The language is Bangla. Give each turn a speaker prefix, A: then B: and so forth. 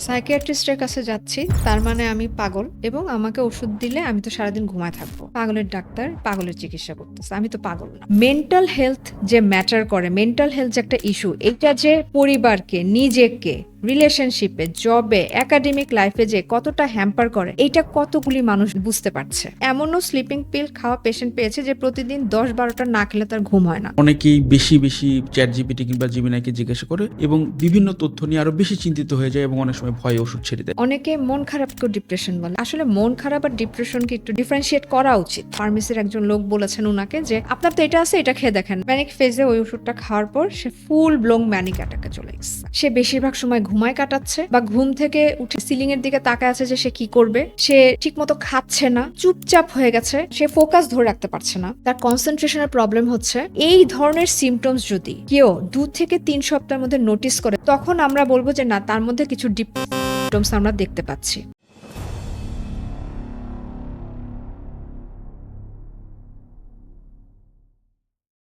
A: সাইকিয়াট্রিস্টের কাছে যাচ্ছি, তার মানে আমি পাগল এবং আমাকে ওষুধ দিলে আমি তো সারাদিন ঘুমায় থাকবো। পাগলের ডাক্তার পাগলের চিকিৎসা করতেছে, আমি তো পাগল না। মেন্টাল হেলথ যে ম্যাটার করে, মেন্টাল হেলথ যে একটা ইস্যু, এটা যে পরিবারকে, নিজেকে, রিলেশনশিপে, জবে, একাডেমিক লাইফে যে কতটা হ্যাম্পার করে, এটা কতগুলি মানুষ বুঝতে পারছে। এমনও স্লিপিং পিল খাওয়া পেশেন্ট পেয়েছে যে প্রতিদিন 10-12টা না খেলে তার ঘুম হয় না।
B: অনেকেই বেশি চ্যাট জিপিটি কিংবা জিমিনাইকে জিজ্ঞাসা করে এবং বিভিন্ন তথ্য নিয়ে আরো বেশি চিন্তিত হয়ে যায় এবং অনেক সময় ভয়ে ওষুধ ছেড়ে দেয়।
A: অনেকে মন খারাপকে ডিপ্রেশন বলে। আসলে মন খারাপ আর ডিপ্রেশনকে একটু ডিফারেন্সিয়েট করা উচিত। ফার্মেসির একজন লোক বলেছেন উনাকে যে আপনার তো এটা আছে, এটা খেয়ে দেখেন। ম্যানিক ফেজে ওই ওষুধটা খাওয়ার পর সে ফুল ব্লোং ম্যানিক অ্যাটাকে চলে গেছে। সে বেশিরভাগ সময় ঘুমায় কাটাচ্ছে বা ঘুম থেকে উঠে সিলিং এর দিকে তাকায় আছে যে সে কি করবে। সে ঠিকমতো খাচ্ছে না, চুপচাপ হয়ে গেছে, সে ফোকাস ধরে রাখতে পারছে না, তার কনসেন্ট্রেশনের প্রবলেম হচ্ছে। এই ধরনের সিমটমস যদি কেউ 2 থেকে 3 সপ্তাহের মধ্যে নোটিস করে, তখন আমরা বলবো যে না, তার মধ্যে কিছু সিমটমস আমরা দেখতে পাচ্ছি।